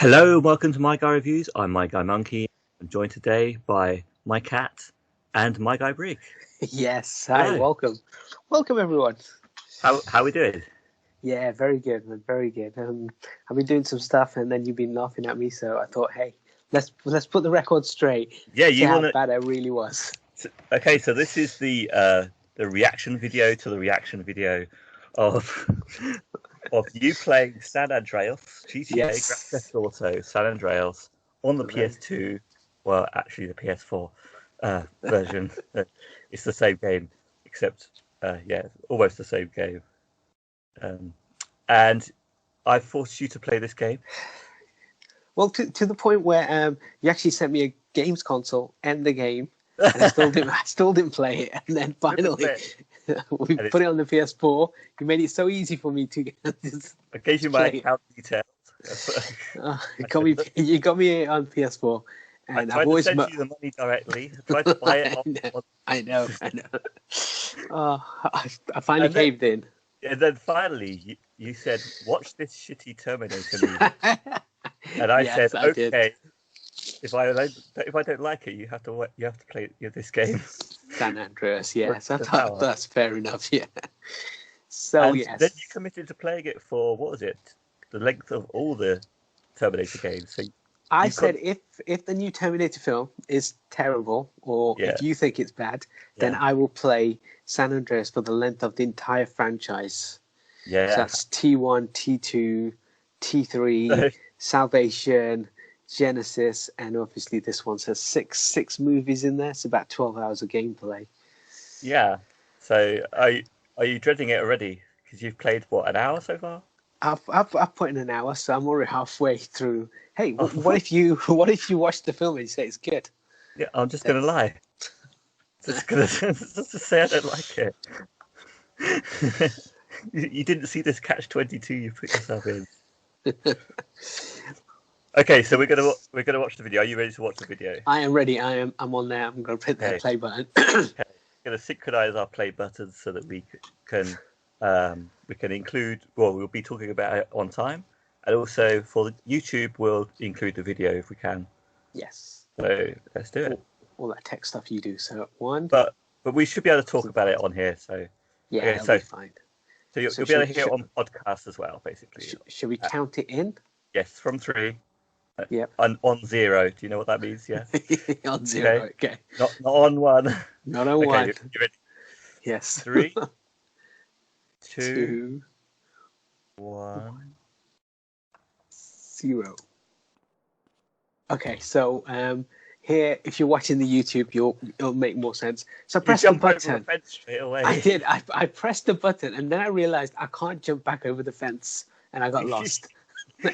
Hello, welcome to MyGuy Reviews. I'm MyGuy Monkey. I'm joined today by my cat and MyGuy Brig. Yes, hi, Hello. welcome. Welcome, everyone. How we doing? Yeah, very good, man, very good. I've been doing some stuff, and then you've been laughing at me, so I thought, hey, let's put the record straight. Yeah, see how bad it really was. Okay, so this is the reaction video to the reaction video of you playing San Andreas, GTA Yes. Grand Theft Auto San Andreas on the PS2. Well, actually, the PS4 version. It's the same game, except almost the same game. And I forced you to play this game. Well, to the point where you actually sent me a games console and the game, and I still didn't play it. And then finally, we put it on the PS4. You made it so easy for me to just I gave you my account details. You got me on PS4. And I tried to send you the money directly. I tried to buy it. I know. I finally caved in. And then finally, you said, "Watch this shitty Terminator movie," and I said, "Okay." If I don't like it, you have to play this game. San Andreas, yes, that's fair enough. Yeah. So yes. Then you committed to playing it for what was it? The length of all the Terminator games. So I said if the new Terminator film is terrible, or if you think it's bad, then I will play San Andreas for the length of the entire franchise. Yeah. So that's T1, T2, T3, Salvation, Genesis, and obviously this one says six movies in there. It's about 12 hours of gameplay. Yeah. So are you dreading it already? Because you've played what, an hour so far? I've put in an hour, so I'm already halfway through. Hey, what if you watch the film and you say it's good? Yeah, I'm just gonna lie. Just to say I don't like it. You didn't see this catch-22 you put yourself in. Okay, so we're gonna watch the video. Are you ready to watch the video? I am ready. I'm on there. I'm gonna hit the play button. Okay. We're gonna synchronize our play buttons so that we can include. Well, we'll be talking about it on time, and also for YouTube, we'll include the video if we can. Yes. So let's do it. All that tech stuff you do. So one. But we should be able to talk about it on here. So yeah, it'll be fine. So you'll be able to hear it on podcast as well, basically. Should we count it in? Yes, from 3. Yep. On 0. Do you know what that means? Yeah. On 0. Okay. Not on 1. Not on 1. You ready? Yes. 3, 2, 1, 0. Okay, so here, if you're watching the YouTube, it'll make more sense. So press the button. Over the fence straight away. I did. I pressed the button, and then I realized I can't jump back over the fence, and I got lost.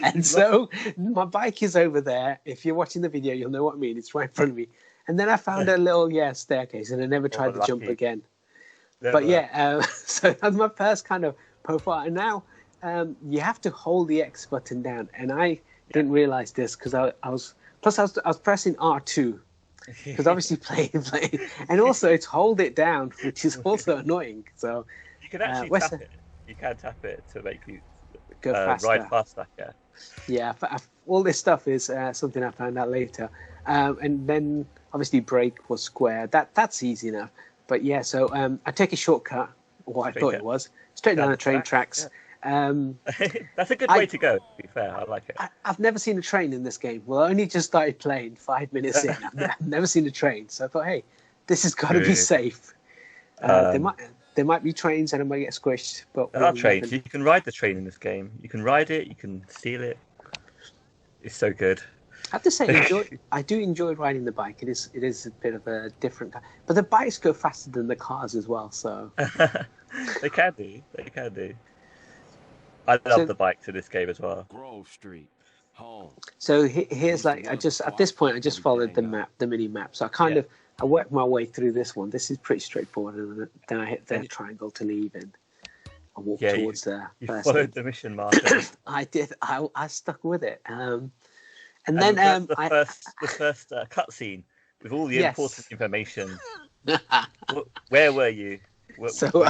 And so my bike is over there. If you're watching the video, you'll know what I mean. It's right in front of me. And then I found a little staircase, and I never tried to jump again. Never. But so that's my first kind of profile. And now you have to hold the X button down, and I didn't realize this because I was pressing R2 because obviously playing, and also it's hold it down, which is also annoying. So you can actually tap it. You can tap it to make you go faster. Ride faster. Yeah. All this stuff is something I found out later, and then obviously brake was square. That's easy enough. But yeah, so I take a shortcut, or I thought it was, straight down the train tracks. Yeah. That's a good way to go, to be fair. I like it. I've never seen a train in this game. Well, I only just started playing 5 minutes in. I've never seen a train. So I thought, hey, this has got to be safe. There might be trains and I might get squished. But there are trains. You can ride the train in this game. You can ride it. You can steal it. It's so good. I have to say, I do enjoy riding the bike. It is a bit of a different, but the bikes go faster than the cars as well. So they can do. I love the bikes in this game as well. Grove Street, home. So here's at this point I just followed the mini map. So I worked my way through this one. This is pretty straightforward, and then I hit the triangle to leave and I walked towards the. You followed the mission marker. I did. I stuck with it. And then the first cutscene with all the important information. Where were you? So,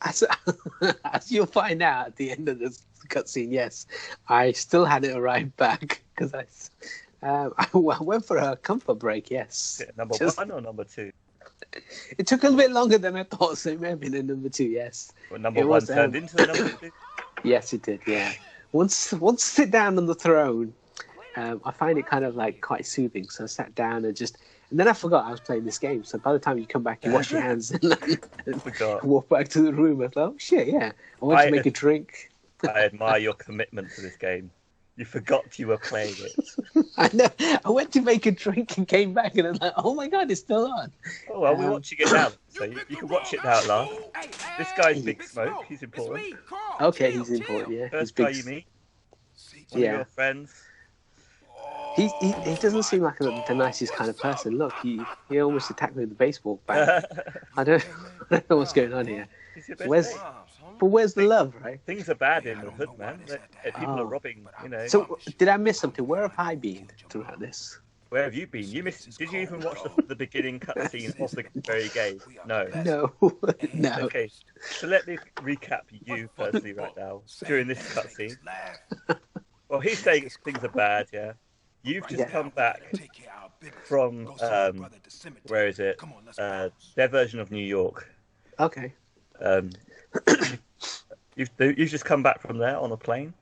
as you'll find out at the end of this cutscene, yes, I still hadn't arrived back, because I went for a comfort break. Yes, Number one or number two? it took a little bit longer than I thought, so it may have been a number two. Yes, Well, number one turned into a number two. yes, it did. Yeah, once I sit down on the throne, I find it kind of like quite soothing. So I sat down and then I forgot I was playing this game. So by the time you come back, you wash your hands and Forgot. walk back to the room. I thought, oh shit, yeah, I want to make a drink. I admire your commitment to this game. You forgot you were playing it. I know. I went to make a drink and came back, and I'm like, "Oh my god, it's still on." Oh well, we're watching it now, so you can watch it now at last. This guy's Big Smoke. He's important. Okay, he's important. Yeah, First he's guy big. you meet. One of your friends. He doesn't seem like the nicest kind of person. Look, he almost attacked me with a baseball bat. I don't know what's going on here. He's your best Where's mate. the love, right? Things are bad in the hood, man. People are robbing, So did I miss something? Where have I been throughout this? Where have you been? Did you even watch the beginning cutscene of the very game? No. No, no. Okay, so let me recap you personally right now during this cutscene. Well, he's saying things are bad, yeah. You've just come back from, where is it? Their version of New York. Okay. You've just come back from there on a plane.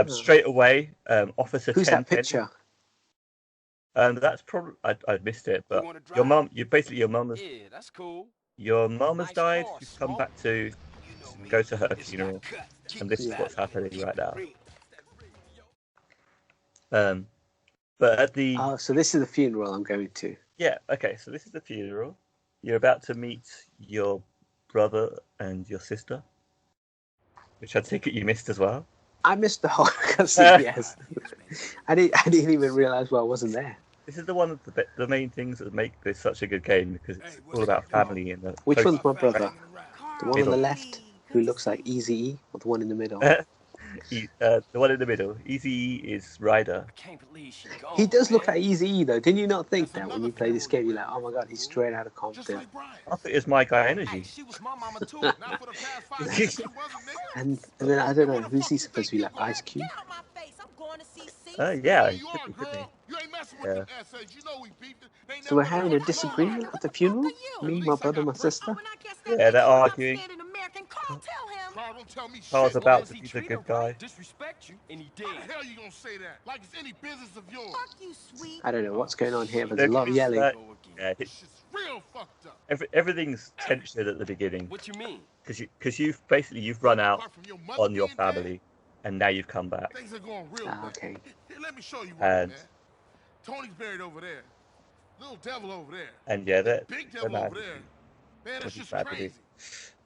Straight away, Officer Who's 10 that picture? That's probably I missed it, but your mum. Your mum has. Yeah, that's cool. Your mum has died. You've come back to go to her funeral, and this is what's happening right now. But at the So this is the funeral I'm going to. yeah, okay. So this is the funeral. You're about to meet your brother and your sister, which I take it you missed as well. I missed the whole cutscene. Yes, I didn't even realize I wasn't there. This is one of the main things that make this such a good game because it's all about family and Which one's my brother? The one on Middle. the left, who looks like Eazy-E, or the one in the middle? The one in the middle. Easy is Ryder. I can't believe she gone. He does look like Eazy-E though. Didn't you not think that when you play this game? You're like, oh my god, he's straight out of Compton. I thought it was MyGuy Energy. She was my mama too. Not for the past 5 years. She wasn't, nigga. And then I don't know, who's he supposed to be like? Ice Cube? Yeah, You are, could be. girl. You ain't messing Yeah. with them essays. You know we beefed it. They So we're never having a disagreement at the funeral? Me, my brother, my sister? Yeah, they're arguing. Carl, don't tell me I was shit. about to He be the treat good her guy. right, disrespect you, and he did. How the hell you gonna say that? Like it's any business of yours. I don't know what's going on here, but there's a lot of yelling. Yeah, This shit's real fucked up. everything's tension at the beginning What you mean? because you've run out Apart from your mother on your being dead, family, and now you've come back. things are going real Ah, bad. okay. Here, let me show you And- what, man. Tony's buried over there. Little devil over there. And yeah, Big they're devil mad. over there. Man, that's Which is just bad to crazy.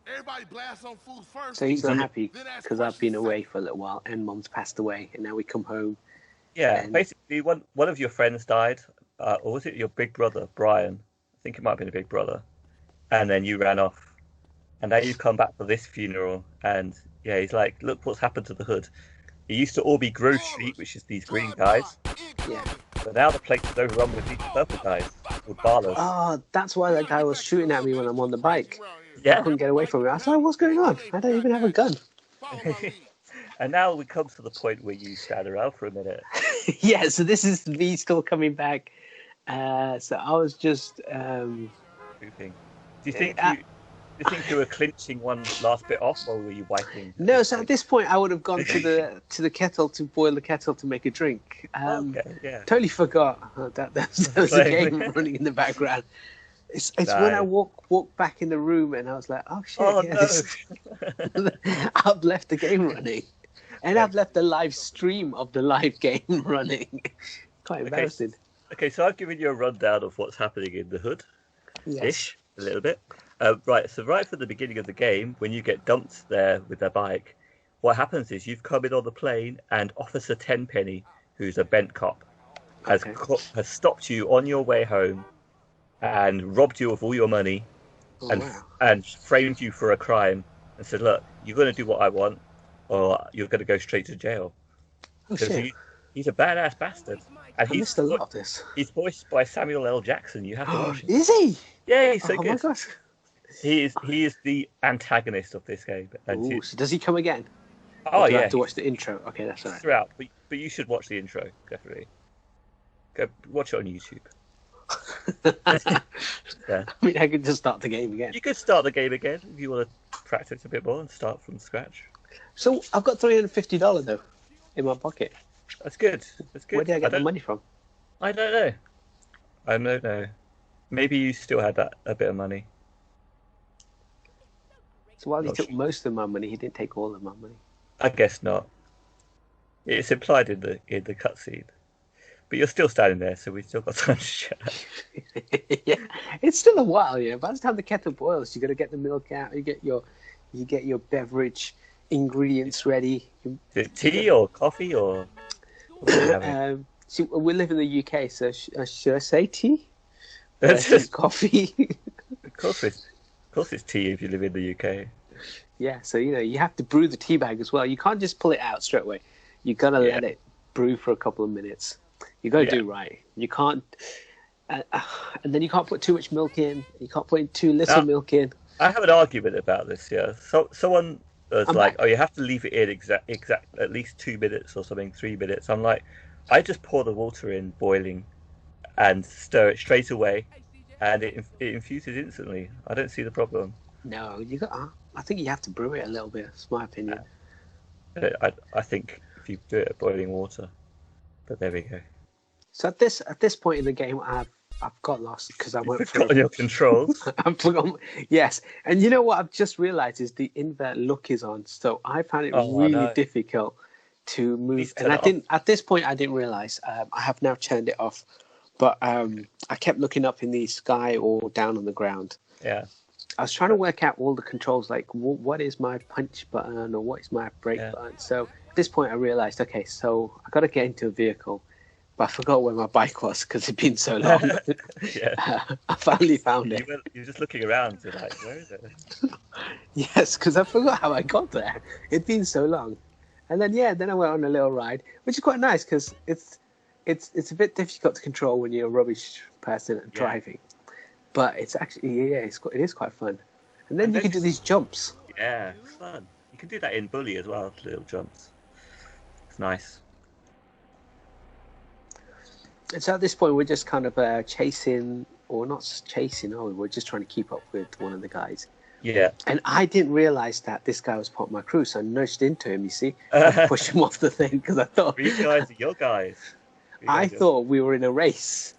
Everybody blasts on fools first. So he's not Mhm. happy because I've been away for a little while and Mum's passed away and now we come home. Yeah, And- basically one of your friends died, or was it your big brother, Brian? I think it might have been a big brother. And then you ran off. And now you've come back for this funeral, and yeah, he's like, look what's happened to the hood. It used to all be Grove Street, which is these green guys, Yeah. but now the place is overrun with these purple guys, called Barlers. Oh, that's why that guy was shooting at me when I'm on the bike. I Yeah, couldn't get away from him. I was like, what's going on? I don't even have a gun. and now we come to the point where you stand around for a minute. Yeah, so this is me still coming back. So I was just... Pooping. Do you think you were clinching one last bit off, or were you wiping? No, so at this point I would have gone to the kettle to boil the kettle to make a drink. Okay, yeah. Totally forgot that there was a game running in the background. It's when I walk back in the room and I was like, oh shit, Oh yeah, no! I've left the game running. And I've left the live stream of the live game running. Quite embarrassing. Okay, so I've given you a rundown of what's happening in the hood. Yes. Ish, a little bit. Right from the beginning of the game, when you get dumped there with their bike, what happens is you've come in on the plane, and Officer Tenpenny, who's a bent cop, has stopped you on your way home and robbed you of all your money Oh, and wow. and framed you for a crime and said, look, you're going to do what I want or you're going to go straight to jail. Oh, Because shit. he's a badass bastard. And I missed a lot of this. He's voiced by Samuel L. Jackson. You have to watch it. Is he? Yeah, he's so Oh, good. my gosh. He is the antagonist of this game. And Ooh, so does he come again? Oh do I yeah, have to watch the intro? Okay, that's all right. throughout. But you should watch the intro definitely. Go watch it on YouTube. Yeah. I mean, I could just start the game again. You could start the game again if you want to practice a bit more and start from scratch. So I've got $350 though in my pocket. That's good. That's good. Where did I get the money from? I don't know. I don't know. Maybe you still had a bit of money. So while he Not took sure. most of my money, he didn't take all of my money. I guess not. It's implied in the cutscene. But you're still standing there, so we've still got time to chat. Yeah, it's still a while. By the time the kettle boils, you got to get the milk out. You get your beverage ingredients ready. Is it tea or coffee or? What are you having? See, we live in the UK, so should I say tea? Versus coffee. Of course it's tea if you live in the UK. Yeah, so you have to brew the tea bag as well. You can't just pull it out straight away. You got to let it brew for a couple of minutes. You got to do right. You can't, and then you can't put too much milk in. You can't put in too little milk in. I have an argument about this. Yeah, so someone was like, "Oh, you have to leave it in exact at least 2 minutes or something, 3 minutes." I'm like, I just pour the water in boiling, and stir it straight away, and it infuses instantly. I don't see the problem. No, I think you have to brew it a little bit. That's my opinion. I think if you do it at boiling water, but there we go. So at this point in the game, I've got lost because I went Forgotten your controls. I've forgotten. Yes, and you know what I've just realised is the invert look is on, so I found it really difficult to move. And at this point I didn't realise. I have now turned it off, but I kept looking up in the sky or down on the ground. Yeah. I was trying to work out all the controls, like what is my punch button or what is my brake button. So at this point I realised, okay, so I got to get into a vehicle. But I forgot where my bike was because it'd been so long. I finally found it. You're just looking around. You're like, where is it? Yes, because I forgot how I got there. It'd been so long. And then then I went on a little ride, which is quite nice because it's a bit difficult to control when you're a rubbish person at driving. But it's actually it is quite fun. And then you can do these jumps. Yeah, it's fun. You can do that in Bully as well, little jumps. It's nice. And so at this point, we're just kind of chasing, or not chasing, are we? We're just trying to keep up with one of the guys. Yeah. And I didn't realise that this guy was part of my crew, so I nudged into him, you see. I pushed him off the thing because I thought... These guys are your guys. I thought we were in a race.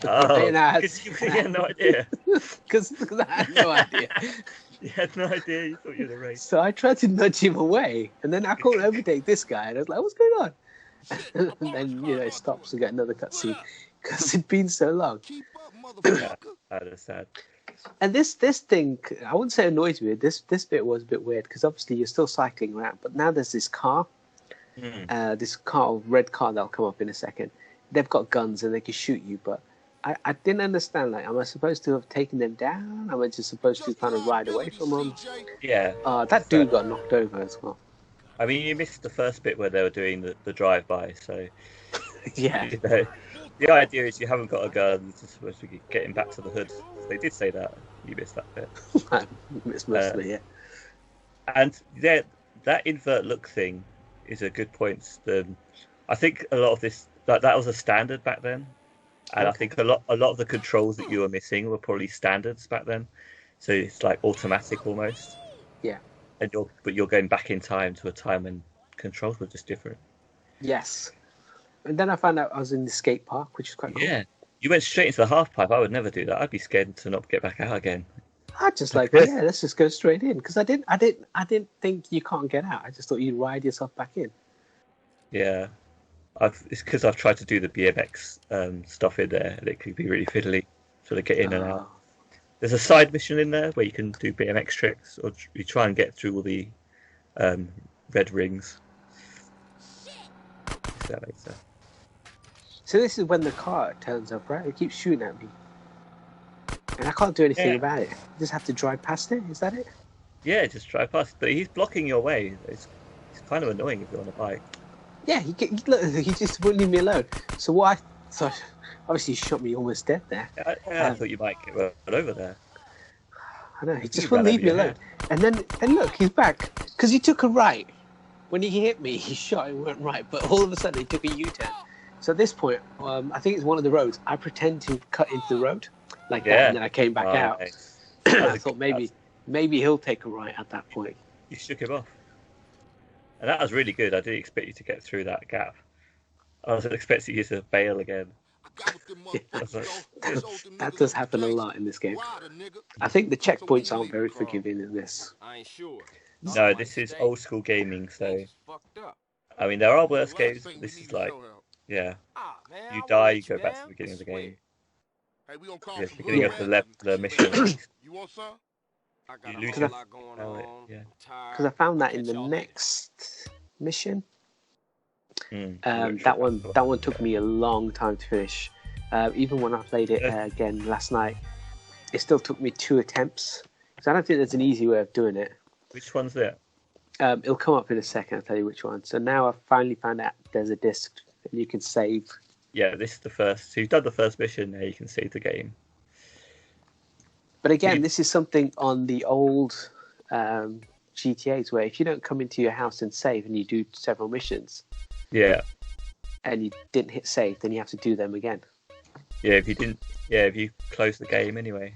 Oh, because you had no idea. Because I had no idea. You had no idea you thought you were in a race. So I tried to nudge him away, and then I couldn't overtake this guy, and I was like, what's going on? And then it stops and get another cutscene because it'd been so long. Yeah, I understand. And this thing, I wouldn't say annoys me. This bit was a bit weird because obviously you're still cycling around, but now there's this car, this red car that'll come up in a second. They've got guns and they can shoot you, but I didn't understand. Like, am I supposed to have taken them down? Am I just supposed to kind of ride away from them? Yeah. That dude got knocked over as well. I mean, you missed the first bit where they were doing the drive-by, so... Yeah. The idea is you haven't got a gun, you're just supposed to be getting back to the hood. They did say that. You missed that bit. I missed mostly, And that invert look thing is a good point. I think a lot of this... that was a standard back then. And I think a lot of the controls that you were missing were probably standards back then. So it's like automatic almost. Yeah. And you're going back in time to a time when controls were just different. Yes. And then I found out I was in the skate park, which is quite cool. Yeah. You went straight into the half pipe. I would never do that. I'd be scared to not get back out again. I just let's just go straight in because I didn't think you can't get out. I just thought you'd ride yourself back in. Yeah. It's because I've tried to do the BMX stuff in there, and it could be really fiddly to get in and out. There's a side mission in there where you can do BMX tricks, or you try and get through all the red rings. So this is when the car turns up, right? It keeps shooting at me, and I can't do anything about it. I just have to drive past it. Is that it? Yeah, just drive past. But he's blocking your way. It's kind of annoying if you're on a bike. Yeah, he just wouldn't leave me alone. So what I thought, obviously he shot me almost dead there. I thought you might get run over there. I know, he just wouldn't leave me alone. And then look, he's back. Because he took a right. when he hit me, he shot and went right, but all of a sudden he took a U-turn. So at this point, I think it's one of the roads. I pretend to cut into the road like that, and then I came back out. Nice. I thought maybe he'll take a right at that point. You shook him off. And that was really good. I didn't expect you to get through that gap. I was expecting you to bail again. That does happen a lot in this game. I think the checkpoints aren't very forgiving in this. I ain't sure. No, this is old school gaming, so I mean there are worse games, but this is like, yeah, you die, you go back to the beginning of the game. Hey, we gonna call Yeah, some beginning of the mission. You want some? You lose your- yeah. Because I found that in the next mission. Mm. That one took me a long time to finish. Even when I played it again last night, it still took me 2 attempts. So I don't think there's an easy way of doing it. Which one's that? It'll come up in a second. I'll tell you which one. So now I've finally found out there's a disc and you can save. Yeah, this is the first. So you've done the first mission. Now you can save the game. But again, this is something on the old GTAs where if you don't come into your house and save and you do several missions, Yeah. and you didn't hit save, then you have to do them again. Yeah, if you didn't. Yeah, if you close the game anyway.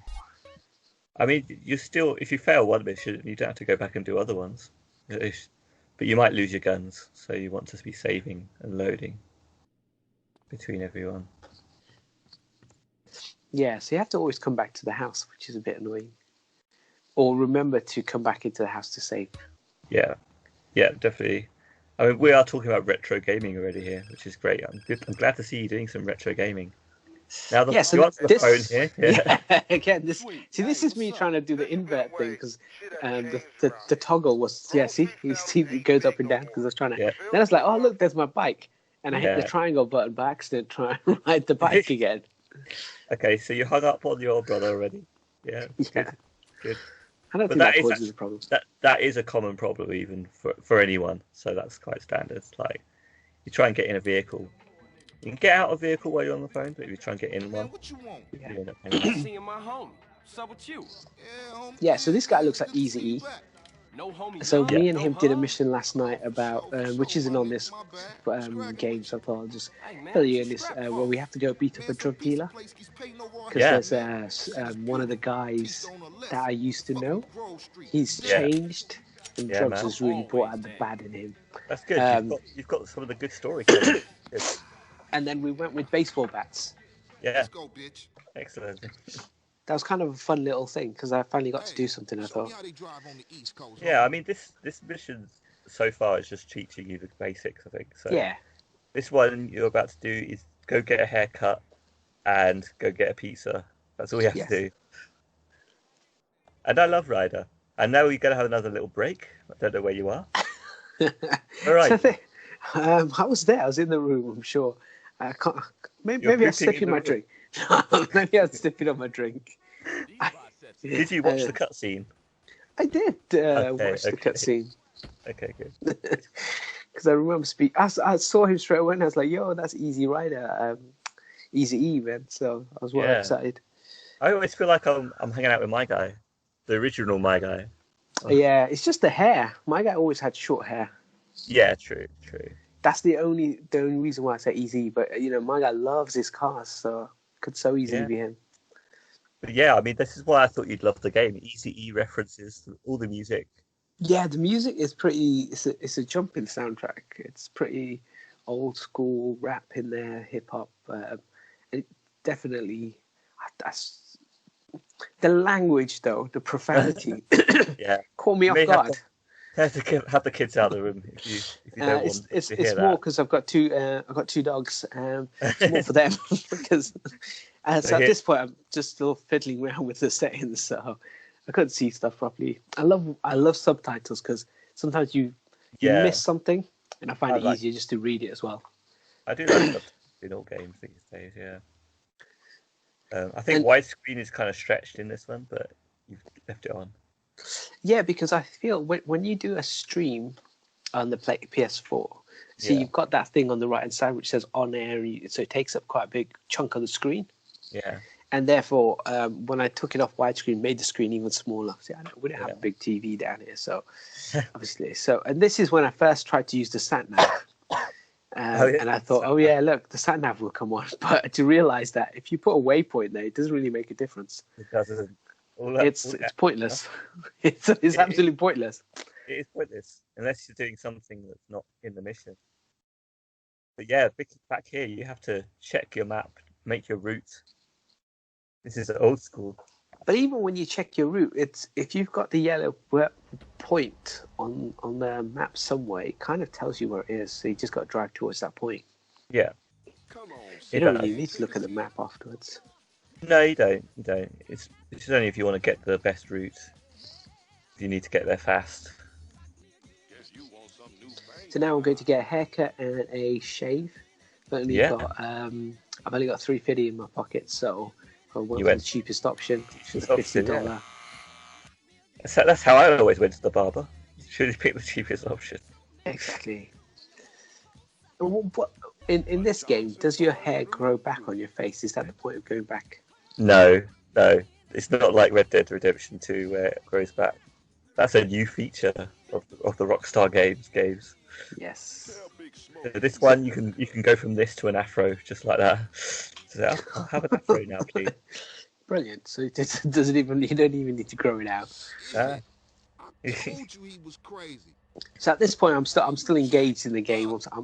I mean, you still, if you fail one mission, you don't have to go back and do other ones. But you might lose your guns, so you want to be saving and loading between everyone. Yeah, so you have to always come back to the house, which is a bit annoying. Or remember to come back into the house to save. Yeah, definitely. I mean, we are talking about retro gaming already here, which is great. I'm glad to see you doing some retro gaming. Now, you answer the phone here. Yeah. Again, this is me trying to do the invert thing because the toggle was see it goes up and down because I was trying to. Yeah. Then I was like, oh look, there's my bike, and I hit the triangle button by accident, trying to ride the bike again. Okay, so you hung up on your brother already. Yeah. Good. I don't think that causes a problem. That is a common problem even for anyone. So that's quite standard. Like you try and get in a vehicle. You can get out of a vehicle while you're on the phone, but if you try and get in one, What you want? Seeing my homie. What's up with you? Yeah, so this guy looks like Easy E. No homie. So me and no him did a hug? mission last night about which isn't on this game, so I thought I'll just tell you in this where we have to go beat up a drug dealer because there's one of the guys that I used to know. He's changed, and drugs has really brought out the bad in him. That's good. You've got some of the good storytelling. Good. And then we went with baseball bats. Yeah, Let's go, bitch. excellent. That was kind of a fun little thing because I finally got to do something. I thought. Yeah, I mean this mission so far is just teaching you the basics, I think. So Yeah. this one you're about to do is go get a haircut and go get a pizza. That's all you have to do. And I love Ryder. And now we're going to have another little break. I don't know where you are. All right. I was there. I was in the room. I'm sure. I can't. Maybe I was sipping my drink. Maybe I was sipping on my drink. Did you watch the cutscene? I did watch the cutscene. Okay, good. Because I remember I saw him straight away and I was like, yo, that's Easy Rider. Easy E, man. So I was well excited. I always feel like I'm hanging out with MyGuy, the original MyGuy. Yeah, it's just the hair. My guy always had short hair. Yeah, true. That's the only reason why I say Easy. But you know, my guy loves his cars, so it could so easily be him. But yeah, I mean, this is why I thought you'd love the game. Easy E references, all the music. Yeah, the music is pretty. It's a jumping soundtrack. It's pretty old school rap in there, hip hop. It definitely. That's the language, though. The profanity. Yeah, caught me off guard. Have the kids out of the room if you don't want to hear it's that. more because I've got two dogs. It's more for them because so at this point I'm just still fiddling around with the settings, so I couldn't see stuff properly. I love subtitles because sometimes you miss something, and I find it easier just to read it as well. I do like subtitles in all games these days. Yeah, I think widescreen is kind of stretched in this one, but you've left it on. Yeah, because I feel when you do a stream on the PS4, so you've got that thing on the right hand side which says on air, so it takes up quite a big chunk of the screen. Yeah. And therefore, when I took it off widescreen, made the screen even smaller. See, we don't have a big TV down here, so obviously. So, and this is when I first tried to use the sat nav, and I thought, oh yeah, look, the sat nav will come on. But to realize that if you put a waypoint there, it doesn't really make a difference. It doesn't. It's pointless. It's absolutely pointless. It is pointless unless you're doing something that's not in the mission. But yeah, back here, you have to check your map, make your route. This is old school. But even when you check your route, it's if you've got the yellow point on the map somewhere, it kind of tells you where it is. So you just got to drive towards that point. Yeah. Come on. You don't really need to look at the map afterwards. No, you don't. You don't. It's only if you want to get the best route. If you need to get there fast. So now I'm going to get a haircut and a shave. I've only got $3.50 in my pocket, so I went for the cheapest option, which was $50. Yeah. That's how I always went to the barber. Should have picked the cheapest option. Exactly. What in this game, does your hair grow back on your face? Is that the point of going back? No. It's not like Red Dead Redemption 2 where it grows back. That's a new feature of the Rockstar games. Yes. This one you can go from this to an afro just like that. So I'll have an afro now, please. Brilliant. So it doesn't even you don't even need to grow it out. I told you he was crazy. So at this point, I'm still engaged in the game. I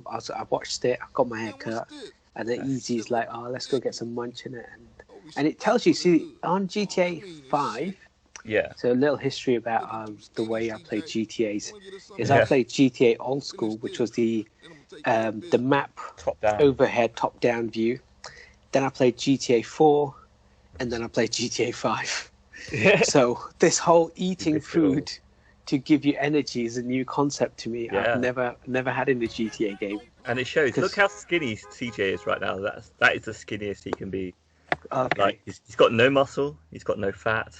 watched it. I got my hair cut, and then Easy's like, "Oh, let's go get some munch in it," and it tells you. See, on GTA 5. Yeah. So a little history about the way I played GTA's is I played GTA Old School, which was the map overhead top down view. Then I played GTA 4, and then I played GTA 5. So this whole eating food to give you energy is a new concept to me. Yeah. I've never had in a GTA game. And it shows. Look how skinny CJ is right now. That is the skinniest he can be. Okay. Like he's got no muscle. He's got no fat.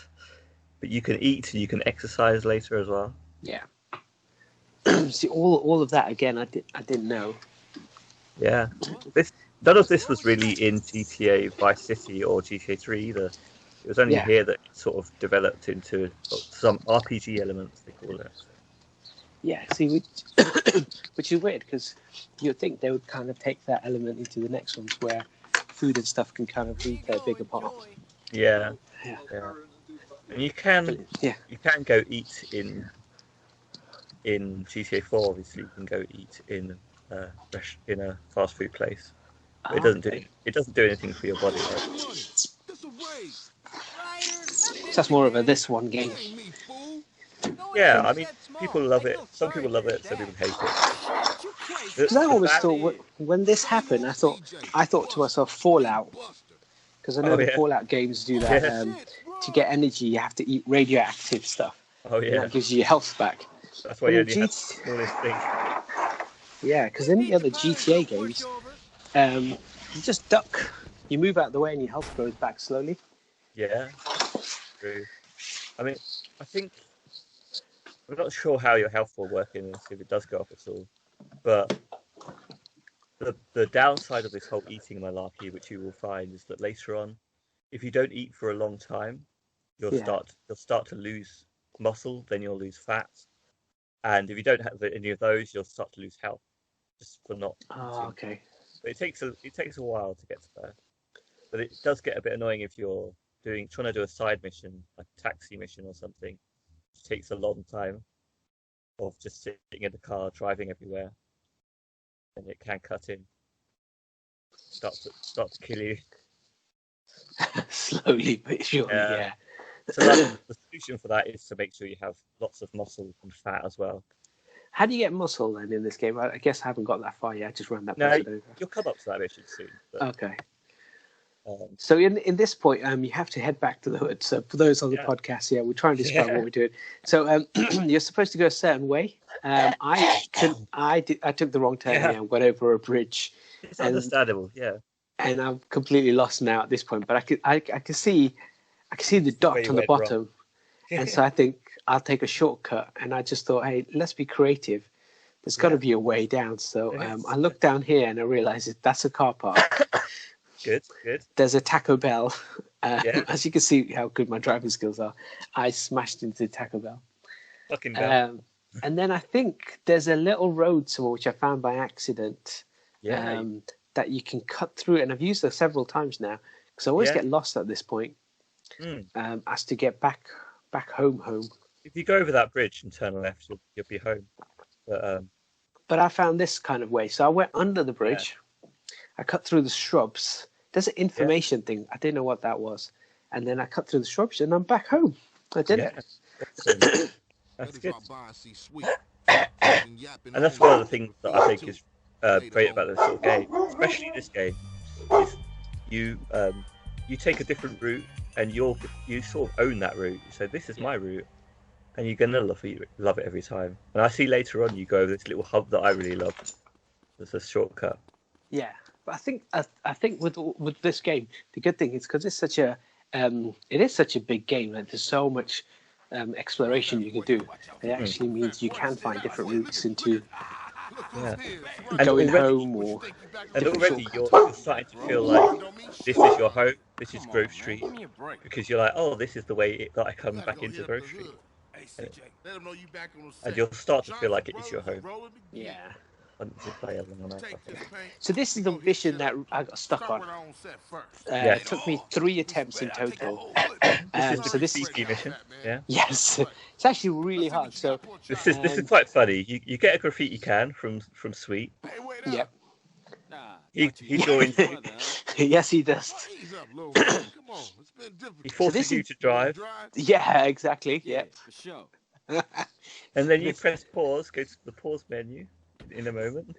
But you can eat and you can exercise later as well. Yeah. See, all of that again, I didn't know. Yeah. None of this was really in GTA Vice City or GTA 3 either. It was only here that it sort of developed into some RPG elements, they call it. Yeah, see, which is weird because you'd think they would kind of take that element into the next ones where food and stuff can kind of play a bigger part. Yeah. Yeah. And you can go eat in GTA 4. Obviously, you can go eat in a fast food place. But it doesn't do anything for your body. Right? So that's more of a this one game. Yeah, I mean, people love it. Some people love it, some people hate it. Because I always thought when this happened, I thought to myself, Fallout. Because I know the Fallout games do that. To get energy, you have to eat radioactive stuff. Oh yeah. And that gives you your health back. That's why you only have the smallest thing. Yeah, because in the other GTA games, you just duck. You move out of the way and your health grows back slowly. Yeah, true. I mean, I'm not sure how your health will work in this if it does go up at all. But the downside of this whole eating malarkey, which you will find, is that later on, if you don't eat for a long time, you'll start to lose muscle, then you'll lose fat, and if you don't have any of those, you'll start to lose health just for not eating. Oh, okay. But it takes a while to get to there. But it does get a bit annoying if you're trying to do a side mission, like a taxi mission or something. It takes a long time of just sitting in the car, driving everywhere, and it can cut in. Start to kill you. Slowly but surely, yeah. So the solution for that is to make sure you have lots of muscle and fat as well. How do you get muscle then in this game? I guess I haven't got that far yet. I just ran that over. You'll come up to that mission soon. But, okay. So in this point, you have to head back to the hood. So for those on the podcast, we're trying to describe what we're doing. So you're supposed to go a certain way. I took the wrong turn here and went over a bridge. It's understandable, yeah. And I'm completely lost now at this point. But I can see the dot on the bottom, and so I think I'll take a shortcut. And I just thought, hey, let's be creative. There's got to be a way down. So I looked down here and I realised that's a car park. Good. There's a Taco Bell, Yeah. As you can see how good my driving skills are, I smashed into Taco Bell. Fucking hell. And then I think there's a little road somewhere which I found by accident. Yeah. That you can cut through, and I've used it several times now because I always Yeah. get lost at this point. As to get back home. If you go over that bridge and turn left, you'll be home. But I found this kind of way, so I went under the bridge. I cut through the shrubs. There's an information thing. I didn't know what that was, and then I cut through the shrubs, and I'm back home. I did it. Awesome. That's good. And that's one of the things that I think is great about this sort of game, especially this game, is you take a different route and you sort of own that route. You say, this is my route, and you're gonna love it every time. And I see later on you go over this little hub that I really love. There's a shortcut. Yeah, but I think with this game, the good thing is because it's such a it is such a big game, and there's so much exploration you can do. It actually means you can find different routes into going home or. And already you're starting to feel like this is your home, this is Grove Street, because you're like, oh, this is the way that I come back into Grove Street. And you'll start to feel like it is your home. Yeah. So So this is the mission that I got stuck on. It took me 3 attempts in total. this is the CP mission. Yeah. Yes, it's actually really hard. So this is quite funny. You get a graffiti can from Sweet. Yep. He joins you. Yes, he does. He forces you to drive. Yeah, exactly. Yeah. And then you press pause, go to the pause menu in a moment.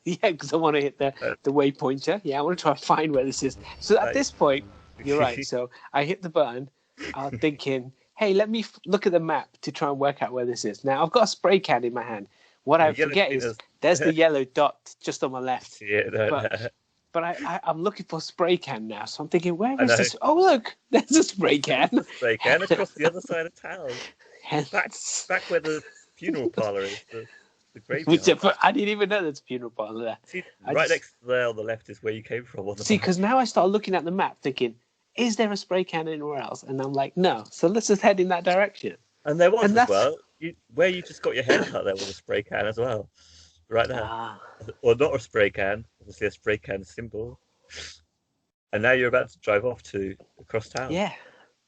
Yeah, because I want to hit the waypointer. Yeah, I want to try and find where this is. So at this point, you're right. So I hit the button. I'm thinking, hey, let me look at the map to try and work out where this is. Now, I've got a spray can in my hand. What I forget is there's the yellow dot just on my left. Yeah, but I'm looking for a spray can now. So I'm thinking, where is this? Oh, look, there's a spray can. Spray can across the other side of town. Back where the funeral parlour is. The graveyard. I didn't even know there's a funeral parlour there. See, next to there on the left is where you came from. Because now I start looking at the map thinking, is there a spray can anywhere else? And I'm like, no. So let's just head in that direction. And there was as well. Where you just got your hair cut, there was a spray can as well. Right there. Or not a spray can, obviously a spray can symbol. And now you're about to drive off across town. Yeah.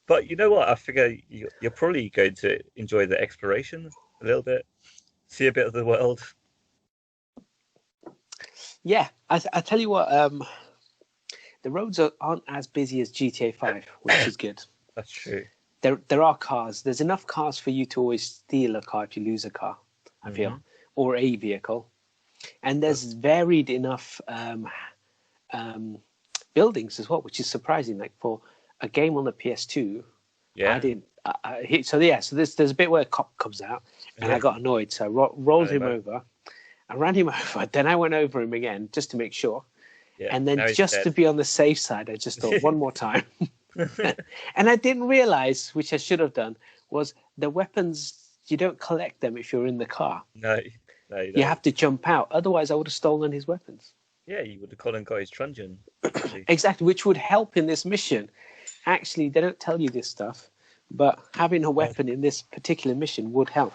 But you know what? I figure you're probably going to enjoy the exploration a little bit. See a bit of the world. Yeah, I tell you what, the roads aren't as busy as GTA 5, which is good. That's true. There are cars. There's enough cars for you to always steal a car if you lose a car, I feel, or a vehicle. And there's varied enough buildings as well, which is surprising. Like for a game on the PS2, I didn't. So there's a bit where a cop comes out, and I got annoyed, so I rolled him over. I ran him over, then I went over him again just to make sure, and then just to be on the safe side, I just thought one more time. And I didn't realize, which I should have done, was the weapons, you don't collect them if you're in the car. No, you have to jump out. Otherwise, I would have stolen his weapons. Yeah, you would have gone and got his truncheon. Exactly, which would help in this mission. Actually, they don't tell you this stuff, but having a weapon in this particular mission would help.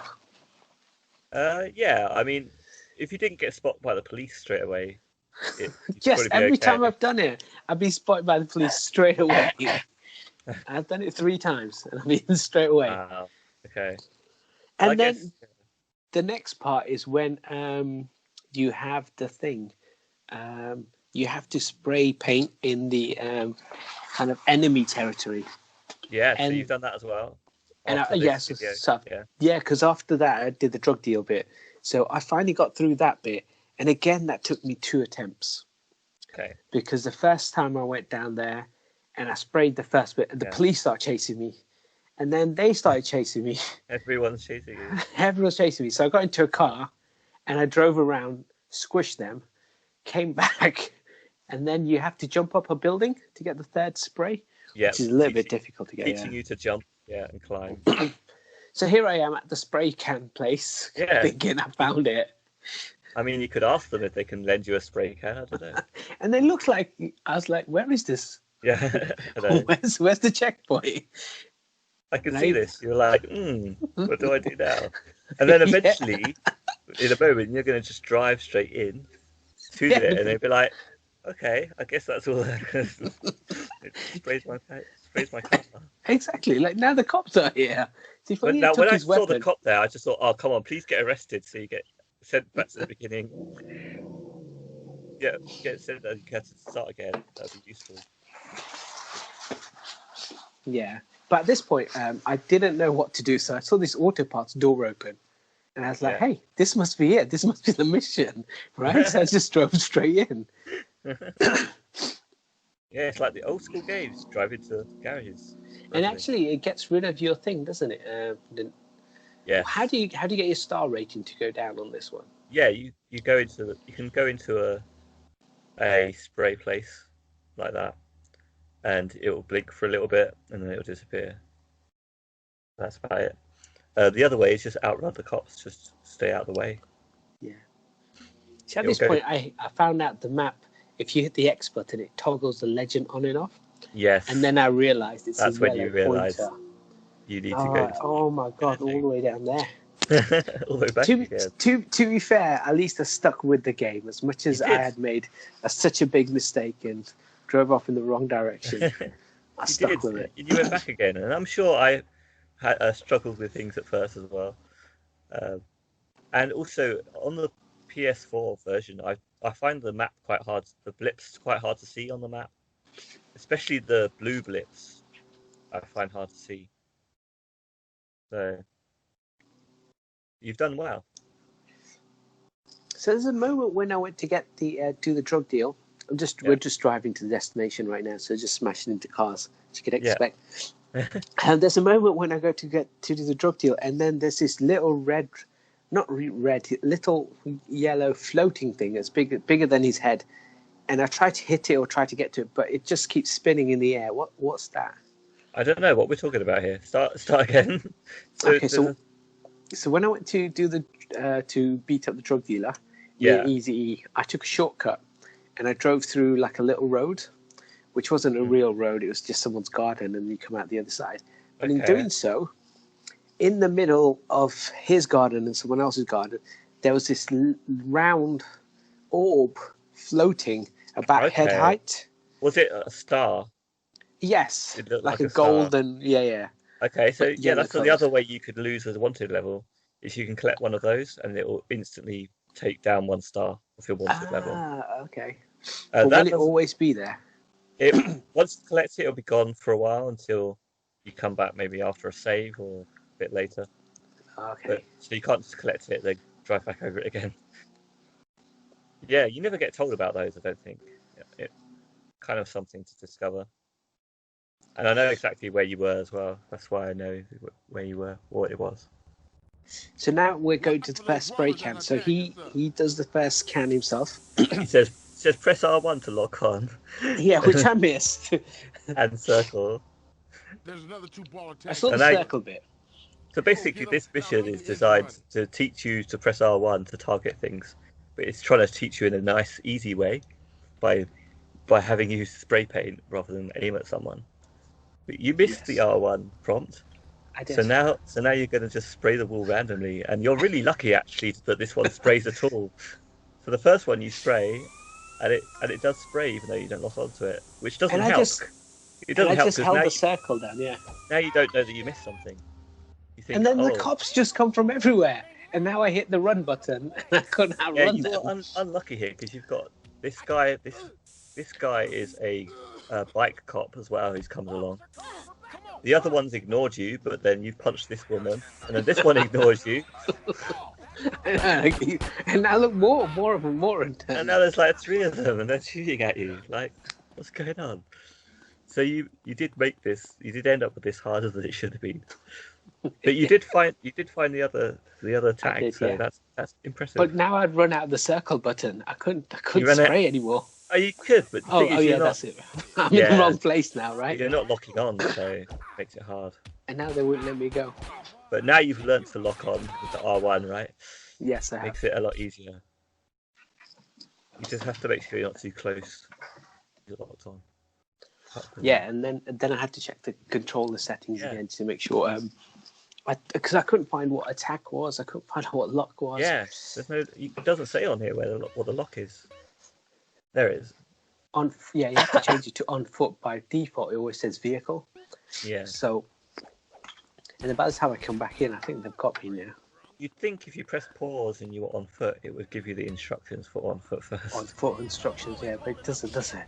Yeah, I mean, if you didn't get spotted by the police straight away... Yes, every time I've done it, I've been spotted by the police straight away. I've done it 3 times, and I've been straight away. Wow, okay. And then the next part is when you have the thing. You have to spray paint in the kind of enemy territory. Yeah, so you've done that as well. And because after that I did the drug deal bit, so I finally got through that bit, and again that took me 2 attempts. Okay. Because the first time I went down there and I sprayed the first bit, the police started chasing me, and then they started chasing me. Everyone's chasing you. Everyone's chasing me. So I got into a car and I drove around, squished them, came back, and then you have to jump up a building to get the 3rd spray, which is a little bit difficult to get. Teaching you to jump, and climb. So here I am at the spray can place, thinking I found it. I mean, you could ask them if they can lend you a spray can. I don't know. And they looked like, I was like, where is this? Yeah, I know. Where's the checkpoint? I can Now see you- this. You're like, what do I do now? And then Yeah. eventually, in a moment, you're going to just drive straight in to Yeah. it, and they'll be like, okay, I guess that's all. It sprays my car. Exactly. Like now the cops are here. See, if But only he now, took when I his saw the weapon. cop there, I just thought, oh, come on, please get arrested so you get sent back to the beginning. Get sent and you have to start again. That'd be useful. Yeah. But at this point, I didn't know what to do, so I saw this auto parts door open. And I was like, Yeah. hey, this must be it. This must be the mission, right? So I just drove straight in. Yeah, it's like the old school games. Drive into garages. And Lovely. actually, it gets rid of your thing, doesn't it? Yes. How do you get your star rating to go down on this one? Yeah, you can go into a spray place like that, and it will blink for a little bit, and then it will disappear. That's about it. The other way is just outrun the cops, just stay out of the way. Yeah. See, at It'll this go- point, I found out the map. If you hit the X button, it toggles the legend on and off. Yes. And then I realized it's That's a when yellow you realise pointer. you need to go Oh my god! All the way down there. all the way back again. To be fair, at least I stuck with the game as much as You I did. had made such a big mistake and drove off in the wrong direction. I You stuck did. with it. You went back again, and I'm sure I had struggled with things at first as well. And also on the PS4 version, I find the map quite hard. The blips quite hard to see on the map, especially the blue blips. I find hard to see. So you've done well. So there's a moment when I went to get the do the drug deal. We're just driving to the destination right now, so just smashing into cars, as you could Yeah. expect. And there's a moment when I go to get to do the drug deal, and then there's this little red, little yellow floating thing that's bigger than his head. And I try to hit it or try to get to it, but it just keeps spinning in the air. What's that? I don't know what we're talking about here. Start again. Okay, so when I went to do the to beat up the drug dealer, Yeah. Easy E, I took a shortcut and I drove through like a little road, which wasn't a real road. It was just someone's garden, and you come out the other side. But in Okay. doing so, in the middle of his garden and someone else's garden, there was this round orb floating about head Okay. height. Was it a star? Yes, It looked like like a a star. golden, yeah. Okay, so But yeah, yellow that's the colours. other way you could lose a wanted level. Is you can collect one of those, and it will instantly take down one star of your wanted level. Okay. Uh, But that will it does- always be there? Once you collect it, it'll be gone for a while until you come back, maybe after a save or a bit later. Okay. So you can't just collect it, then drive back over it again. Yeah, you never get told about those, I don't think. It's kind of something to discover. And I know exactly where you were as well. That's why I know where you were, what it was. So now we're going to the first spray can. So he does the first can himself. He says press R1 to lock on Yeah, which I missed. and circle. There's another 2-baller I saw the And I- circle bit. So basically, this mission is designed to teach you to press R1 to target things, but it's trying to teach you in a nice, easy way by having you spray paint rather than aim at someone. But you missed the R1 prompt, I did. so now you're going to just spray the wall randomly, and you're really lucky actually that this one sprays at all. So the first one you spray, and it does spray even though you don't lock onto it, which doesn't And I help. just- It doesn't I help just because held now the circle down, yeah. now you don't know that you missed something. You think, And then the oh, cops just come from everywhere. And now I hit the run button and I couldn't yeah, outrun you them. got unlucky here because you've got this guy. This guy is a bike cop as well who's comes along. The other ones ignored you, but then you punched this woman, and then this one ignores you, And now look, more of them, more in turn. and now there's like 3 of them, and they're shooting at you. Like, what's going on? So you did make this. You did end up with this harder than it should have been. But you did find the other tag. did, So yeah. that's impressive. But now I'd run out of the circle button. I couldn't You ran spray anymore. Oh, you could, but the thing is, Yeah, you're not, that's it. I'm in Yeah. the wrong place now, right? you're not locking on, so it makes it hard. And now they wouldn't let me go. But now you've learned to lock on with the R1, right? Yes, I have. Makes it a lot easier. You just have to make sure you're not too close. You're locked on. Yeah, and then I had to check the controller settings Yeah. again to make sure. Because I couldn't find what attack was. I couldn't find out what lock was. Yeah, there's no. It doesn't say on here what the lock is. There it is. You have to change it to on foot by default. It always says vehicle. Yeah. So, and by the time I come back in, I think they've got me now. You'd think if you press pause and you were on foot, it would give you the instructions for on foot first. On foot instructions, yeah, but it doesn't, does it?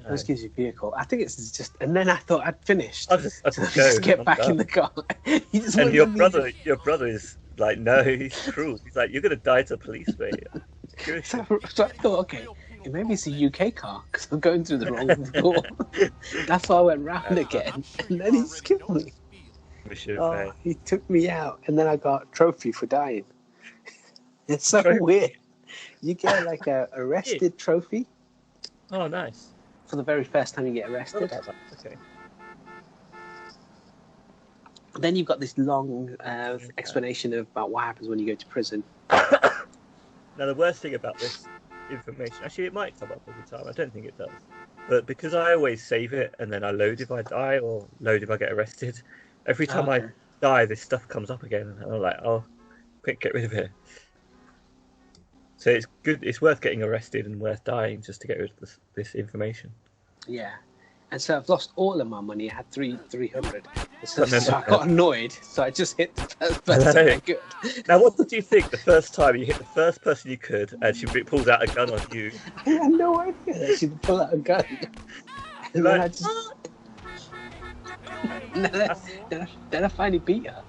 No. It just gives you vehicle. I think it's just, and then I thought I'd finished. I'll just Just go. get back in the car. He just And wouldn't let me- your brother is like, no, he's cruel. He's like, you're gonna die to police, mate. So I thought, okay, maybe it's a UK car because I'm going through the wrong door. That's why I went round again, and then he's killed me. Mission Oh, failed. he took me out, and then I got a trophy for dying. It's so Trophy? weird. You get like a arrested trophy Oh, nice. for the very first time you get arrested. Okay. Then you've got this long explanation about what happens when you go to prison. Now, the worst thing about this information, actually, it might come up every time. I don't think it does. But because I always save it and then I load if I die or load if I get arrested, every time I Okay. die, this stuff comes up again. And I'm like, oh, quick, get rid of it. So it's good. It's worth getting arrested and worth dying just to get rid of this information. Yeah. And so I've lost all of my money. I had 300. So, But then- I got annoyed. So I just hit the first person I could. Now, what did you think the first time you hit the first person you could and she pulls out a gun on you? I had no idea that she'd pull out a gun. And then I just... then I finally beat her.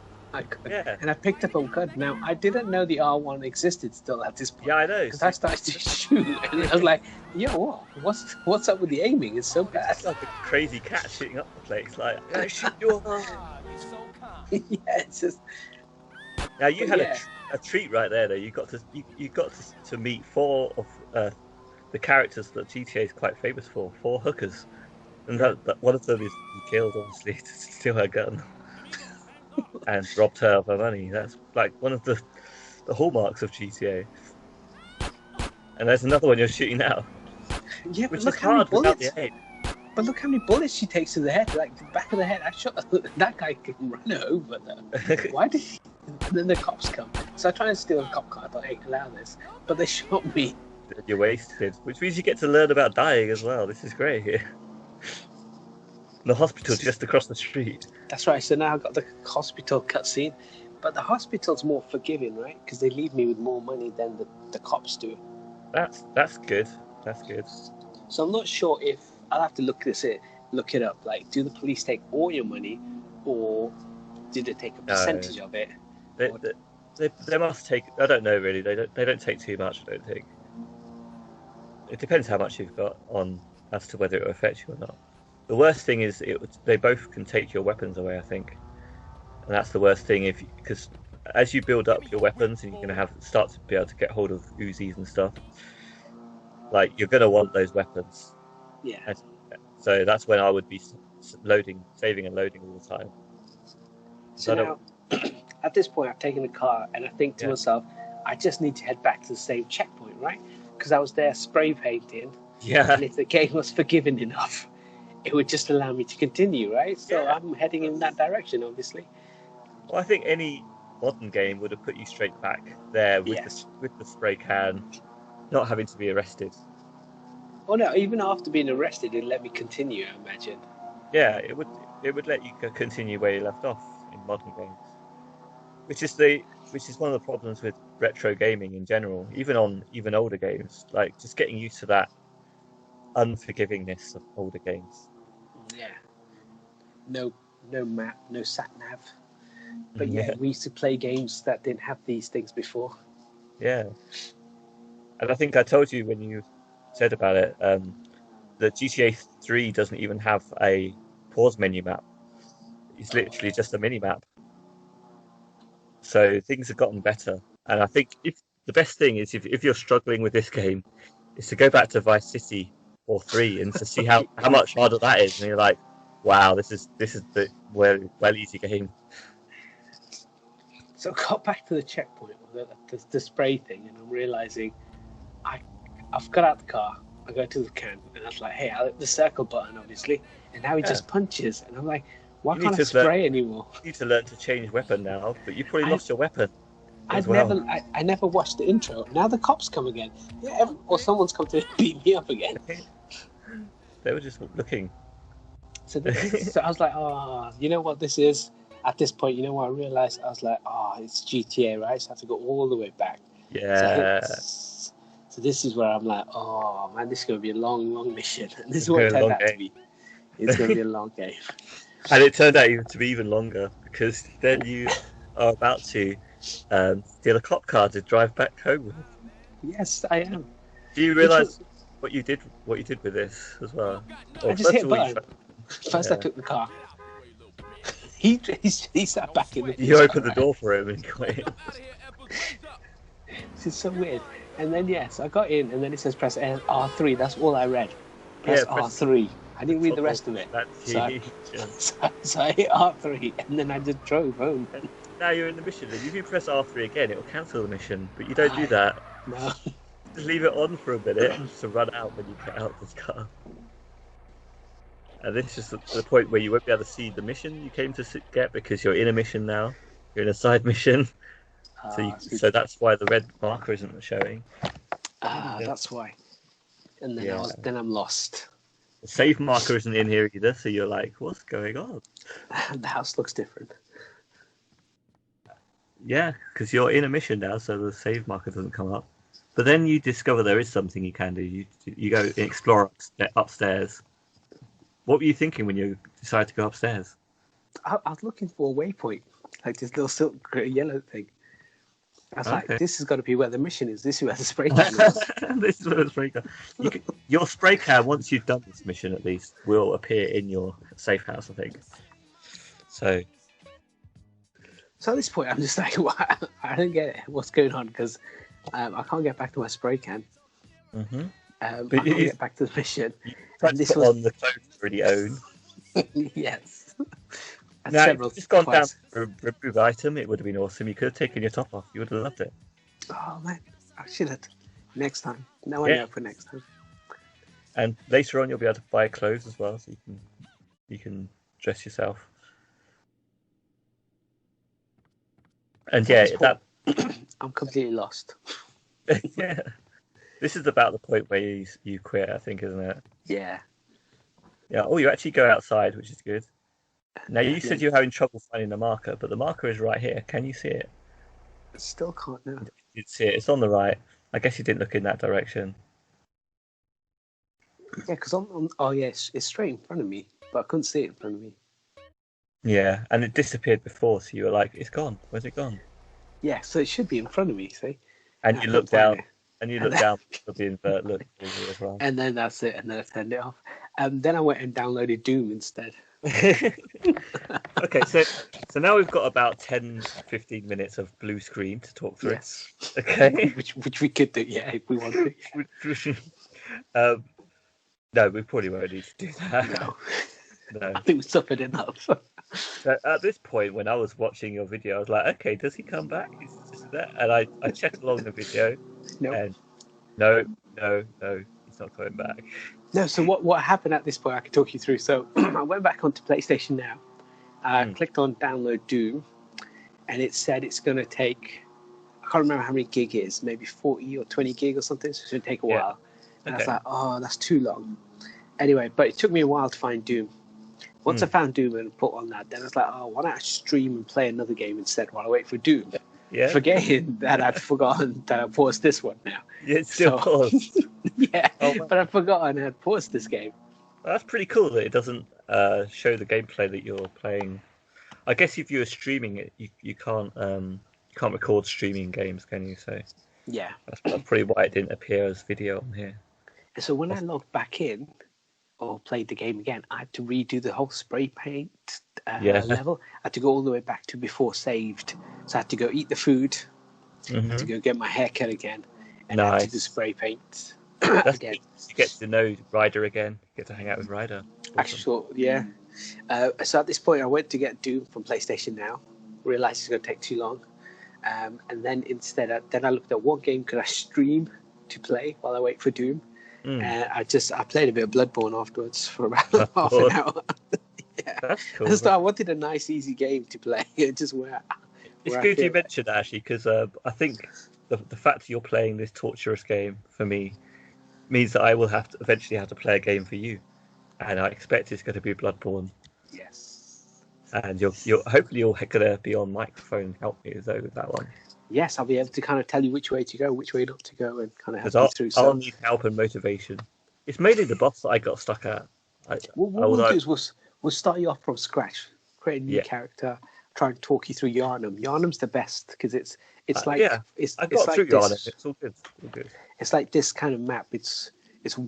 Yeah. And I picked up a gun. Now, I didn't know the R1 existed still at this point. Yeah, I know. Because I started to shoot. And I was like, yo, what's up with the aiming? It's so bad. It's like a crazy cat shooting up the place. Like, I shoot your Yeah, it's just... Now you But had yeah. a treat right there. Though you got to meet 4 of the characters that GTA is quite famous for. 4 hookers, and that one of them is you killed obviously to steal her gun and robbed her of her money. That's like one of the hallmarks of GTA. And there's another one you're shooting now, Yeah, but which is look how many hard without bullets. the aim. But look how many bullets she takes to the head, like the back of the head. I shot that guy can run her over though. Why did he? And then the cops come. So I try and steal a cop car. I thought, hey, allow this. But they shot me. You're wasted, which means you get to learn about dying as well. This is great here. The hospital just across the street. That's right. So now I've got the hospital cutscene. But the hospital's more forgiving, right? Because they leave me with more money than the cops do. That's good. That's good. So I'm not sure if I'll have to look it up. Like, do the police take all your money, or did they take a percentage of it? They must take. I don't know really. They don't take too much. I don't think. It depends how much you've got on as to whether it will affect you or not. The worst thing is they both can take your weapons away. I think, and that's the worst thing because as you build up your weapons and you're going to start to be able to get hold of Uzis and stuff. Like you're going to want those weapons. Yeah. So that's when I would be saving and loading all the time. So now, at this point, I've taken the car and I think to myself, I just need to head back to the same checkpoint, right? Because I was there spray painting, Yeah. and if the game was forgiving enough, it would just allow me to continue, right? So Yeah. I'm heading in that direction, obviously. Well, I think any modern game would have put you straight back there with Yes. the spray can, not having to be arrested. Oh no, even after being arrested, it let me continue, I imagine. Yeah, it would let you continue where you left off in modern games, which is one of the problems with retro gaming in general, even on older games. Like just getting used to that unforgivingness of older games. Yeah. No map, no sat nav. But yeah, we used to play games that didn't have these things before. Yeah. And I think I told you when you said about it, that GTA 3 doesn't even have a pause menu map. It's literally just a mini map. So things have gotten better. And I think the best thing is if you're struggling with this game, is to go back to Vice City or 3 and to see how much harder that is. And you're like, wow, this is the well easy game. So I got back to the checkpoint, the spray thing, and I'm realizing I've got out the car. I go to the can, and I was like, hey, I hit the circle button, obviously, and now he Yeah. just punches, and I'm like, why You can't need I to learn- spray anymore? You need to learn to change weapon now, but you probably I- lost your weapon as well. I never watched the intro. Now the cops come again. Yeah, or someone's come to beat me up again. They were just looking. So I was like, oh, you know what this is? At this point, you know what I realized? I was like, oh, it's GTA, right? So I have to go all the way back. Yeah. So this is where I'm like, oh man, this is going to be a long mission. And this It's is what it gonna be a turned long out to game. be. It's going to be a long game. And it turned out even to be even longer because then you are about to steal a cop car to drive back home with. Yes, I am. Do you realise what you did with this as well? I just hit a button. You First, I took the car. He sat back in the. opened the door for him and he got in. This is so weird. And then yes, I got in, and then it says press R3. That's all I read. Press R3. I didn't read the rest of it. So I hit R3, and then I just drove home. Now you're in the mission. If you press R3 again, it will cancel the mission. But you don't do that. No. Just leave it on for a minute to run out when you get out of this car. And this is the point where you won't be able to see the mission you came to get because you're in a mission now. You're in a side mission. So that's why the red marker isn't showing. That's why. And then then I'm lost. The save marker isn't in here either, so you're like, what's going on? The house looks different. Yeah, because you're in a mission now, so the save marker doesn't come up. But then you discover there is something you can do. You go and explore upstairs. What were you thinking when you decided to go upstairs? I was looking for a waypoint, like this little silk yellow thing. I was like, this has got to be where the mission is. This is where the spray can is. This is where the spray can. Your spray can, once you've done this mission at least, will appear in your safe house, I think. So at this point, I'm just like, I don't get it. What's going on? Because I can't get back to my spray can. Mm-hmm. I can't get back to the mission. And this was on the clothes you already own. Yes. Now, if you'd just gone down to remove item, it would have been awesome. You could have taken your top off. You would have loved it. Oh man, I should have. Next time. Now I know for next time. And later on, you'll be able to buy clothes as well, so you can dress yourself. And I'm completely lost. Yeah. This is about the point where you quit, I think, isn't it? Yeah. Yeah. Oh, you actually go outside, which is good. Now, you said you're having trouble finding the marker, but the marker is right here. Can you see it? I still can't now. You can see it. It's on the right. I guess you didn't look in that direction. Yeah, because it's straight in front of me, but I couldn't see it in front of me. Yeah, and it disappeared before, so you were like, it's gone. Where's it gone? Yeah, so it should be in front of me, see? And you look down. And you look down for the invert look as well. And then that's it, and then I turned it off. Then I went and downloaded Doom instead. Okay, so now we've got about 10-15 minutes of blue screen to talk through. Yes. Okay. which we could do, yeah, if we want to. No, we probably won't need to do that. No. I think we suffered enough. At this point, when I was watching your video, I was like, okay, does he come back? Is just that? And I checked along the video. And no, he's not coming back. No, so what happened at this point, I can talk you through. So I went back onto PlayStation Now, clicked on download Doom, and it said it's going to take, I can't remember how many gig it is, maybe 40 or 20 gig or something, so it's going to take a while. And I was like, oh, that's too long. Anyway, but it took me a while to find Doom. Once I found Doom and put on that, then I was like, oh, why don't I stream and play another game instead while I wait for Doom? Yeah. Forgetting that I'd forgotten that I paused this one now. Yeah, it's still paused. Yeah, but I'd forgotten I had paused this game. Well, that's pretty cool that it doesn't show the gameplay that you're playing. I guess if you were streaming it, you can't record streaming games, can you? So yeah, that's probably why it didn't appear as video on here. So when I logged back in or played the game again, I had to redo the whole spray paint level. I had to go all the way back to before saved. So I had to go eat the food, I had to go get my haircut again, and I had to do spray paint again. You get to know Ryder again. You get to hang out with Ryder. Awesome. Actually, yeah. So at this point, I went to get Doom from PlayStation Now. Realised it's going to take too long. And then instead, I looked at what game could I stream to play while I wait for Doom. I played a bit of Bloodborne afterwards for about half an hour. Yeah, That's cool. so I wanted a nice, easy game to play. Just where It's I good you feel mentioned that, actually, because I think the fact that you're playing this torturous game for me means that I will eventually have to play a game for you, and I expect it's going to be Bloodborne. yes, And you're hopefully you're going to be on microphone and help me with that one, yes, I'll be able to kind of tell you which way to go, which way not to go, and kind of help because you through. I'll So need help and motivation. It's mainly the boss that I got stuck at. what we'll do is we'll start you off from scratch, create a new Yeah. character, try and talk you through Yarnum. Yarnum's the best because it's like yeah, it's I got like through this. Yarnum. It's all good. All good. It's like this kind of map. It's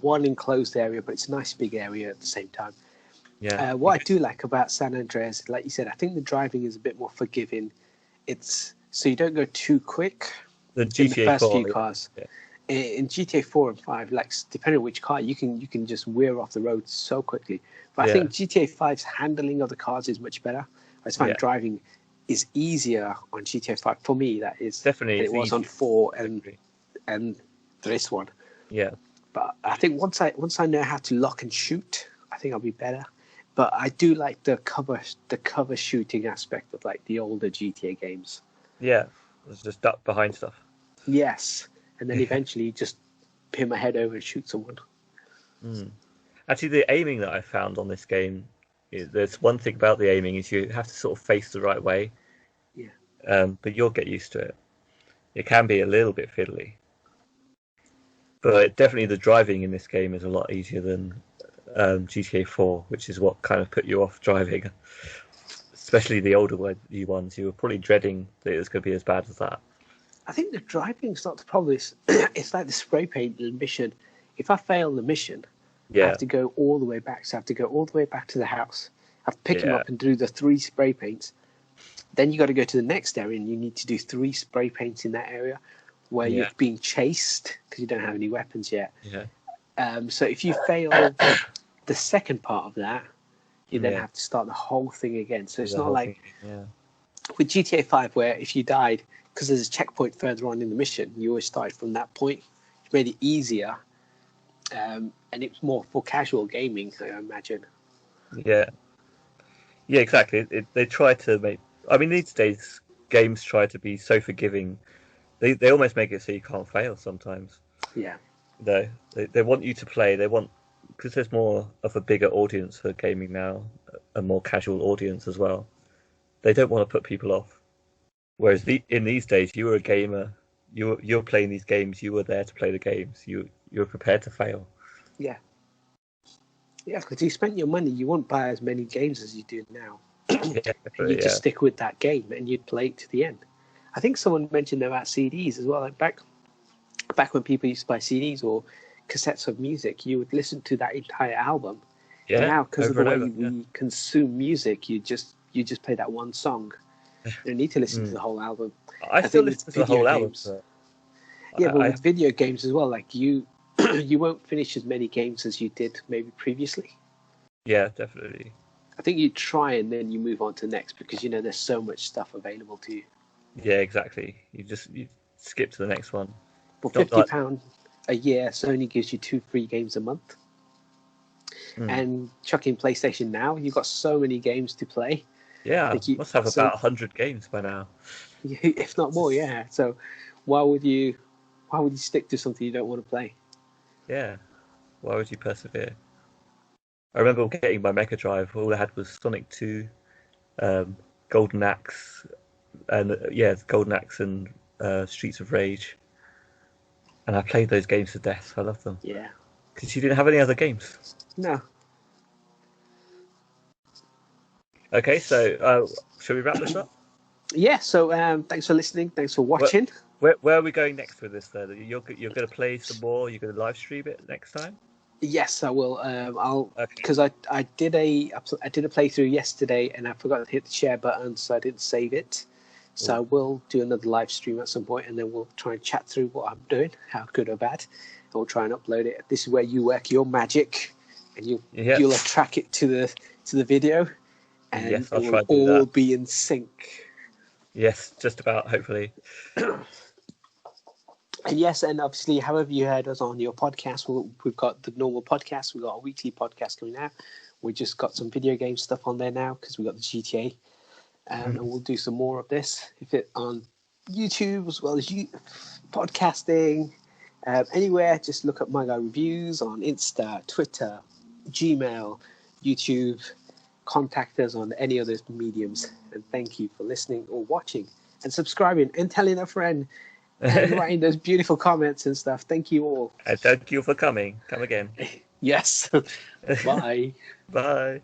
one enclosed area, but it's a nice big area at the same time. Yeah. What I do like about San Andreas, like you said, I think the driving is a bit more forgiving. It's so you don't go too quick The in the GTA first 4, few cars. yeah. In GTA 4 and 5, like depending on which car, you can just wear off the road so quickly. But I Yeah. think GTA 5's handling of the cars is much better. I just find Yeah. driving is easier on GTA 5 for me. That is Definitely, than it's it was on easier. 4 I agree. and this one. Yeah. But I think once I know how to lock and shoot, I think I'll be better. But I do like the cover shooting aspect of like the older GTA games. Yeah. It's just duck behind stuff. Yes, and then eventually you just pin my head over and shoot someone. Actually, the aiming that I found on this game, there's one thing about the aiming is you have to sort of face the right way. Yeah. But you'll get used to it. It can be a little bit fiddly. But definitely the driving in this game is a lot easier than GTA 4, which is what kind of put you off driving. Especially the older ones, you were probably dreading that it was going to be as bad as that. I think the driving's not the problem. It's like the spray paint mission. If I fail the mission, I Yeah. have to go all the way back. So I have to go all the way back to the house. I have to pick him Yeah. up and do the 3 spray paints. Then you got to go to the next area and you need to do 3 spray paints in that area where Yeah. you've been chased because you don't have any weapons yet. Yeah. So if you fail the second part of that, you then Yeah. have to start the whole thing again. So it's The not whole like thing, yeah. with GTA 5 where if you died, because there's a checkpoint further on in the mission, you always started from that point. It made it easier. And it's more for casual gaming, I imagine. Yeah. Yeah, exactly. They try to make. I mean, these days games try to be so forgiving. They almost make it so you can't fail sometimes. Yeah. They want you to play. They want, because there's more of a bigger audience for gaming now, a more casual audience as well. They don't want to put people off. Whereas in these days, you were a gamer. You're playing these games. You were there to play the games. You were prepared to fail. Yeah. Yeah, because you spent your money, you won't buy as many games as you do now. Yeah, You just stick with that game and you'd play it to the end. I think someone mentioned about CDs as well. Like back when people used to buy CDs or cassettes of music, you would listen to that entire album. Yeah, And now, because of the over way and over, we consume music, you just play that one song. You don't need to listen to the whole album. I still think listen with to the whole video album. games- But Yeah, but I- with video games as well, like you won't finish as many games as you did maybe previously. yeah, definitely. I think you try and then you move on to the next because there's so much stuff available to you. Yeah, exactly. You skip to the next one. For Not £50 a year, Sony gives you 2 free games a month. And chuck in PlayStation Now, you've got so many games to play. Yeah, Like you- must have so- about 100 games by now. If not more, yeah. So why would you stick to something you don't want to play? Yeah. Why would you persevere? I remember getting my Mega Drive. All I had was Sonic 2, Golden Axe, and Golden Axe and Streets of Rage. And I played those games to death. I loved them Yeah. because you didn't have any other games. No. Okay, so shall we wrap this up? Yeah, so thanks for listening. Thanks for watching. Where are we going next with this? Though you're going to play some more. You're going to live stream it next time. Yes, I will. I'll Okay. because I did a playthrough yesterday and I forgot to hit the share button, so I didn't save it. So I will do another live stream at some point, and then we'll try and chat through what I'm doing, how good or bad, and we'll try and upload it. This is where you work your magic, and you'll track it to the video, and Yes, I'll it try will to do all that. be in sync. Yes, just about. Hopefully. And yes, and obviously, however you heard us on your podcast, we've got the normal podcast. We've got a weekly podcast coming out. We just got some video game stuff on there now because we got the GTA, and we'll do some more of this. If it on YouTube as well as podcasting, anywhere. Just look up MyGuy Reviews on Insta, Twitter, Gmail, YouTube. Contact us on any other mediums. And thank you for listening or watching and subscribing and telling a friend. And writing those beautiful comments and stuff. Thank you all. And thank you for coming. Come again. Yes. Bye. Bye.